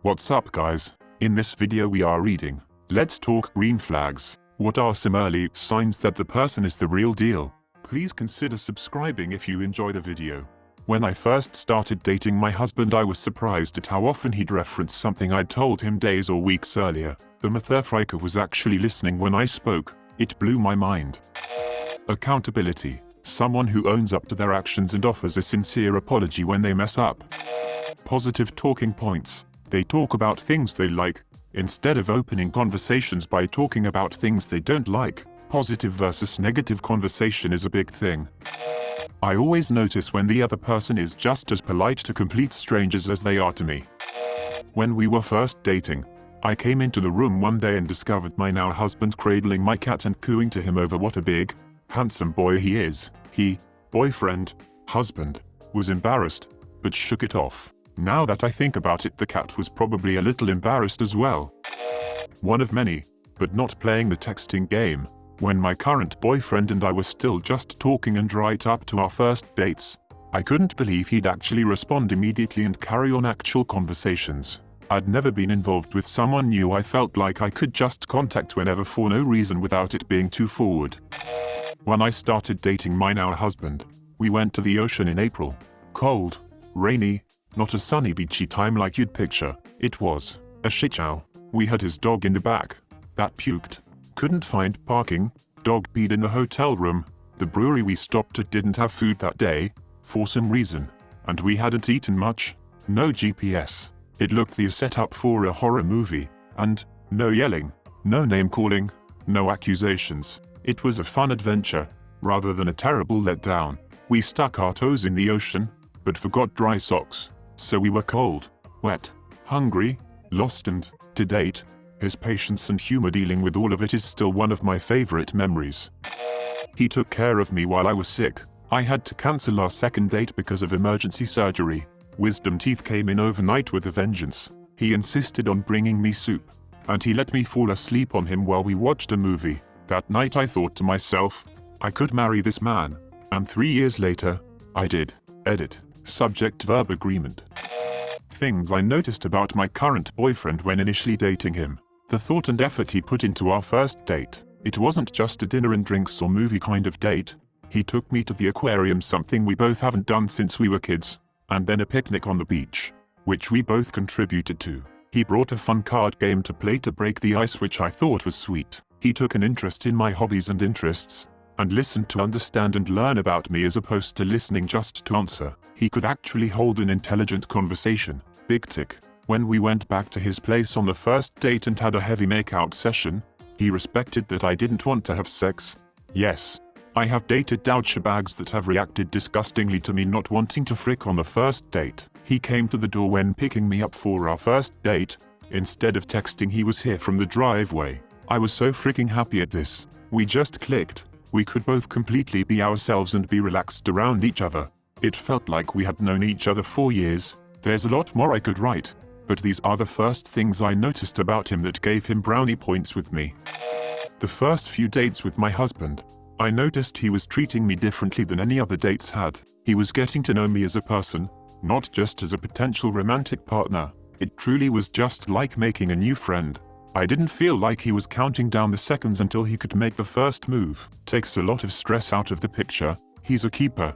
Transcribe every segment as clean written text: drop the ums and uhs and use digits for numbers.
What's up guys? In this video we are reading, Let's Talk Green Flags. What are some early signs that the person is the real deal? Please consider subscribing if you enjoy the video. When I first started dating my husband, I was surprised at how often he'd reference something I'd told him days or weeks earlier. The motherfucker was actually listening when I spoke. It blew my mind. Accountability. Someone who owns up to their actions and offers a sincere apology when they mess up. Positive talking points. They talk about things they like, instead of opening conversations by talking about things they don't like. Positive versus negative conversation is a big thing. I always notice when the other person is just as polite to complete strangers as they are to me. When we were first dating, I came into the room one day and discovered my now husband cradling my cat and cooing to him over what a big, handsome boy he is. He, boyfriend, husband, was embarrassed, but shook it off. Now that I think about it, the cat was probably a little embarrassed as well. One of many, but not playing the texting game. When my current boyfriend and I were still just talking and right up to our first dates, I couldn't believe he'd actually respond immediately and carry on actual conversations. I'd never been involved with someone new I felt like I could just contact whenever for no reason without it being too forward. When I started dating my now husband, we went to the ocean in April. Cold, rainy, not a sunny beachy time like you'd picture. It was a shit show. We had his dog in the back that puked. Couldn't find parking. Dog peed in the hotel room. The brewery we stopped at didn't have food that day, for some reason. And we hadn't eaten much. No GPS. It looked the setup for a horror movie. And no yelling. No name calling. No accusations. It was a fun adventure, rather than a terrible letdown. We stuck our toes in the ocean, but forgot dry socks. So we were cold, wet, hungry, lost, and, to date, his patience and humor dealing with all of it is still one of my favorite memories. He took care of me while I was sick. I had to cancel our second date because of emergency surgery. Wisdom teeth came in overnight with a vengeance. He insisted on bringing me soup, and he let me fall asleep on him while we watched a movie. That night I thought to myself, I could marry this man. And 3 years later, I did. Edit. Subject-verb agreement. Things I noticed about my current boyfriend when initially dating him. The thought and effort he put into our first date. It wasn't just a dinner and drinks or movie kind of date. He took me to the aquarium, something we both haven't done since we were kids. And then a picnic on the beach, which we both contributed to. He brought a fun card game to play to break the ice, which I thought was sweet. He took an interest in my hobbies and interests, and listened to understand and learn about me as opposed to listening just to answer. He could actually hold an intelligent conversation. Big tick. When we went back to his place on the first date and had a heavy makeout session, he respected that I didn't want to have sex. Yes, I have dated douchebags that have reacted disgustingly to me not wanting to frick on the first date. He came to the door when picking me up for our first date. Instead of texting, he was here from the driveway. I was so freaking happy at this. We just clicked. We could both completely be ourselves and be relaxed around each other. It felt like we had known each other for years. There's a lot more I could write, but these are the first things I noticed about him that gave him brownie points with me. The first few dates with my husband, I noticed he was treating me differently than any other dates had. He was getting to know me as a person, not just as a potential romantic partner. It truly was just like making a new friend. I didn't feel like he was counting down the seconds until he could make the first move. Takes a lot of stress out of the picture. He's a keeper.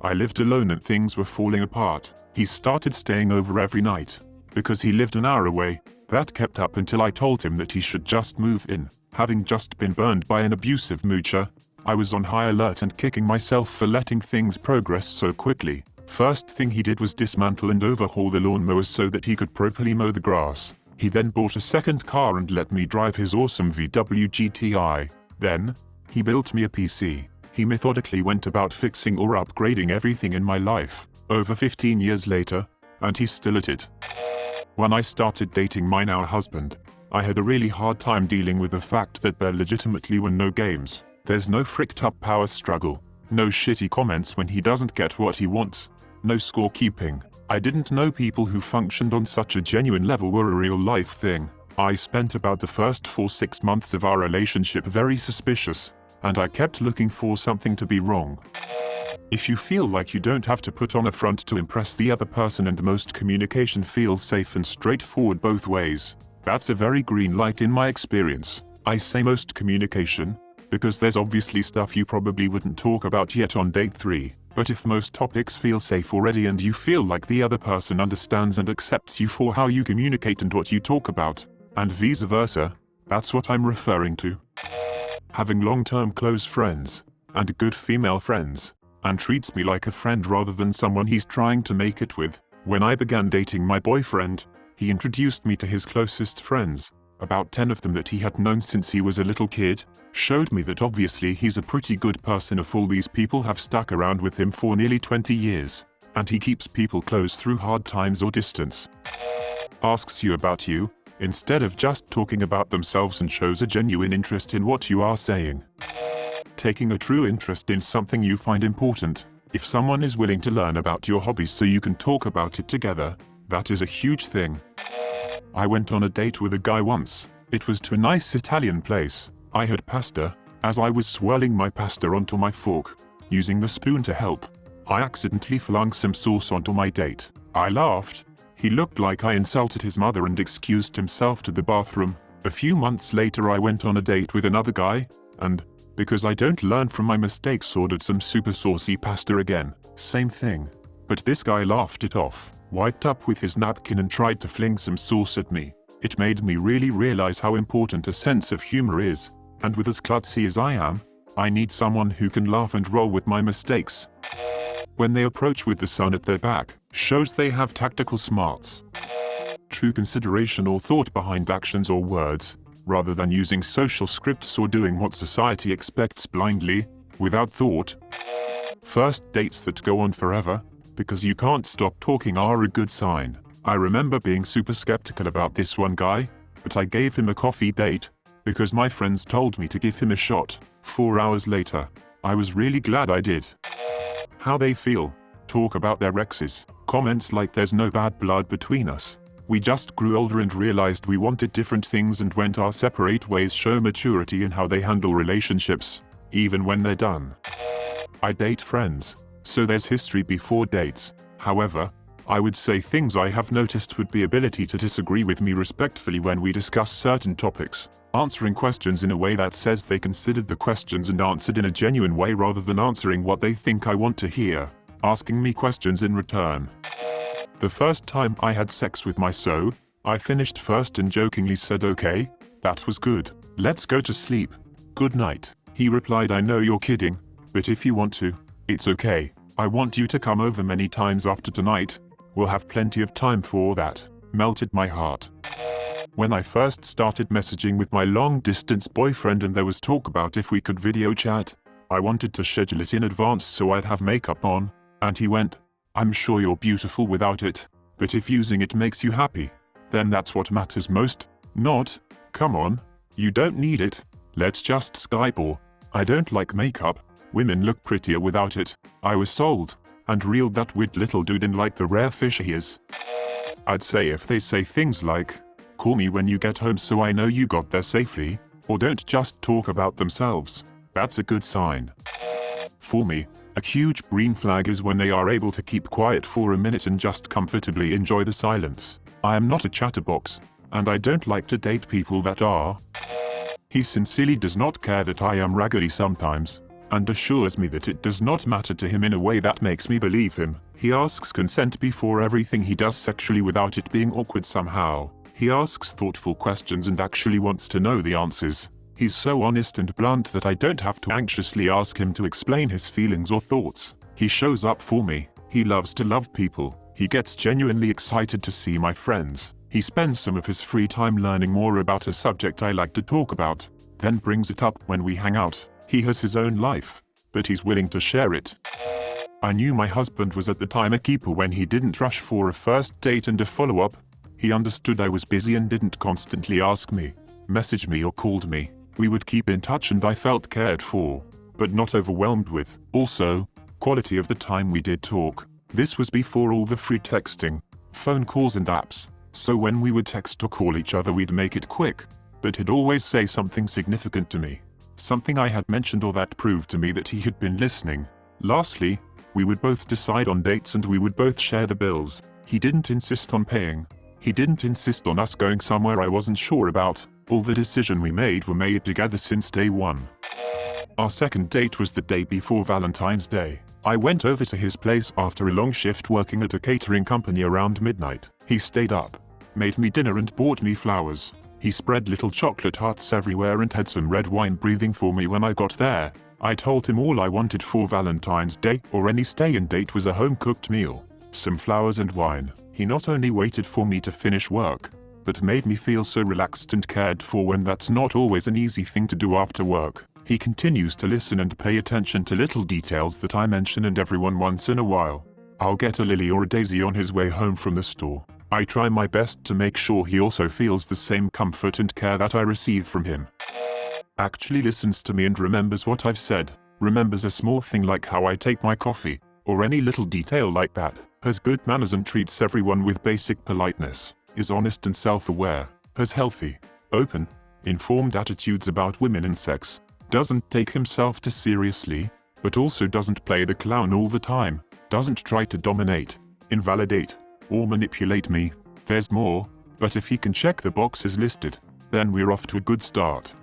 I lived alone and things were falling apart. He started staying over every night. Because he lived an hour away, that kept up until I told him that he should just move in. Having just been burned by an abusive moocher, I was on high alert and kicking myself for letting things progress so quickly. First thing he did was dismantle and overhaul the lawnmowers so that he could properly mow the grass. He then bought a second car and let me drive his awesome VW GTI. Then, he built me a PC. He methodically went about fixing or upgrading everything in my life. Over 15 years later, and he's still at it. When I started dating my now husband, I had a really hard time dealing with the fact that there legitimately were no games. There's no fricked up power struggle. No shitty comments when he doesn't get what he wants. No scorekeeping. I didn't know people who functioned on such a genuine level were a real life thing. I spent about the first 4-6 months of our relationship very suspicious, and I kept looking for something to be wrong. If you feel like you don't have to put on a front to impress the other person and most communication feels safe and straightforward both ways, that's a very green light in my experience. I say most communication, because there's obviously stuff you probably wouldn't talk about yet on date 3. But if most topics feel safe already and you feel like the other person understands and accepts you for how you communicate and what you talk about, and vice versa, that's what I'm referring to. Having long-term close friends, and good female friends, and treats me like a friend rather than someone he's trying to make it with. When I began dating my boyfriend, he introduced me to his closest friends, about 10 of them that he had known since he was a little kid, showed me that obviously he's a pretty good person if all these people have stuck around with him for nearly 20 years, and he keeps people close through hard times or distance. Asks you about you, instead of just talking about themselves, and shows a genuine interest in what you are saying. Taking a true interest in something you find important. If someone is willing to learn about your hobbies so you can talk about it together, that is a huge thing. I went on a date with a guy once. It was to a nice Italian place. I had pasta. As I was swirling my pasta onto my fork, using the spoon to help, I accidentally flung some sauce onto my date. I laughed. He looked like I insulted his mother and excused himself to the bathroom. A few months later I went on a date with another guy, and, because I don't learn from my mistakes, ordered some super saucy pasta again. Same thing. But this guy laughed it off, wiped up with his napkin and tried to fling some sauce at me. It made me really realize how important a sense of humor is, and with as klutzy as I am, I need someone who can laugh and roll with my mistakes. When they approach with the sun at their back, shows they have tactical smarts. True consideration or thought behind actions or words, rather than using social scripts or doing what society expects blindly, without thought. First dates that go on forever, because you can't stop talking, are a good sign. I remember being super skeptical about this one guy, but I gave him a coffee date, because my friends told me to give him a shot. 4 hours later, I was really glad I did. How they feel, talk about their exes, comments like there's no bad blood between us. We just grew older and realized we wanted different things and went our separate ways. Show maturity in how they handle relationships, even when they're done. I date friends, so there's history before dates. However, I would say things I have noticed would be ability to disagree with me respectfully when we discuss certain topics, answering questions in a way that says they considered the questions and answered in a genuine way rather than answering what they think I want to hear, asking me questions in return. The first time I had sex with my so, I finished first and jokingly said, "Okay, that was good. Let's go to sleep. Good night." He replied, "I know you're kidding, but if you want to, it's okay. I want you to come over many times after tonight. We'll have plenty of time for that." Melted my heart. When I first started messaging with my long-distance boyfriend and there was talk about if we could video chat, I wanted to schedule it in advance so I'd have makeup on, and he went, "I'm sure you're beautiful without it, but if using it makes you happy, then that's what matters most. Not, come on, you don't need it, let's just Skype, or, I don't like makeup, women look prettier without it." I was sold, and reeled that weird little dude in like the rare fish he is. I'd say if they say things like, "Call me when you get home so I know you got there safely," or don't just talk about themselves, that's a good sign. For me, a huge green flag is when they are able to keep quiet for a minute and just comfortably enjoy the silence. I am not a chatterbox, and I don't like to date people that are. He sincerely does not care that I am raggedy sometimes, and assures me that it does not matter to him in a way that makes me believe him. He asks consent before everything he does sexually without it being awkward somehow. He asks thoughtful questions and actually wants to know the answers. He's so honest and blunt that I don't have to anxiously ask him to explain his feelings or thoughts. He shows up for me. He loves to love people. He gets genuinely excited to see my friends. He spends some of his free time learning more about a subject I like to talk about, then brings it up when we hang out. He has his own life, but he's willing to share it. I knew my husband was at the time a keeper when he didn't rush for a first date and a follow-up. He understood I was busy and didn't constantly ask me, message me or called me. We would keep in touch and I felt cared for, but not overwhelmed with. Also, quality of the time we did talk. This was before all the free texting, phone calls and apps, so when we would text or call each other we'd make it quick, but he'd always say something significant to me. Something I had mentioned or that proved to me that he had been listening. Lastly, We would both decide on dates and we would both share the bills. He didn't insist on paying. He didn't insist on us going somewhere I wasn't sure about. All the decisions we made were made together since day one. Our second date was the day before Valentine's Day. I went over to his place after a long shift working at a catering company around midnight. He stayed up, made me dinner and bought me flowers. He spread little chocolate hearts everywhere and had some red wine breathing for me when I got there. I told him all I wanted for Valentine's Day or any stay-in date was a home-cooked meal, some flowers and wine. He not only waited for me to finish work, but made me feel so relaxed and cared for when that's not always an easy thing to do after work. He continues to listen and pay attention to little details that I mention, and everyone once in a while, I'll get a lily or a daisy on his way home from the store. I try my best to make sure he also feels the same comfort and care that I receive from him. Actually listens to me and remembers what I've said, remembers a small thing like how I take my coffee, or any little detail like that, has good manners and treats everyone with basic politeness, is honest and self-aware, has healthy, open, informed attitudes about women and sex, doesn't take himself too seriously, but also doesn't play the clown all the time, doesn't try to dominate, invalidate, or manipulate me. There's more, but if he can check the boxes listed, then we're off to a good start.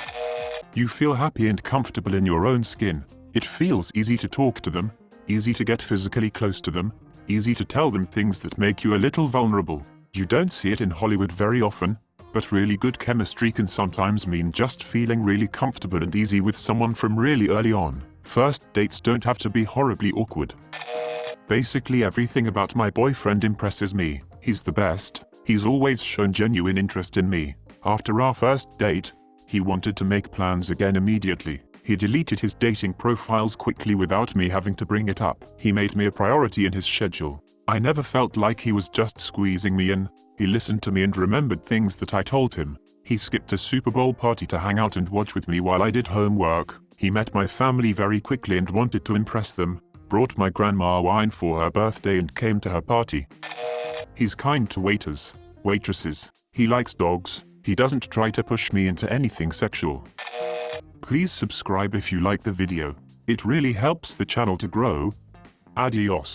You feel happy and comfortable in your own skin. It feels easy to talk to them, easy to get physically close to them, easy to tell them things that make you a little vulnerable. You don't see it in Hollywood very often, but really good chemistry can sometimes mean just feeling really comfortable and easy with someone from really early on. First dates don't have to be horribly awkward. Basically everything about my boyfriend impresses me. He's the best. He's always shown genuine interest in me. After our first date, he wanted to make plans again immediately. He deleted his dating profiles quickly without me having to bring it up. He made me a priority in his schedule. I never felt like he was just squeezing me in. He listened to me and remembered things that I told him. He skipped a Super Bowl party to hang out and watch with me while I did homework. He met my family very quickly and wanted to impress them. Brought my grandma wine for her birthday and came to her party. He's kind to waiters, waitresses. He likes dogs. He doesn't try to push me into anything sexual. Please subscribe if you like the video. It really helps the channel to grow. Adios.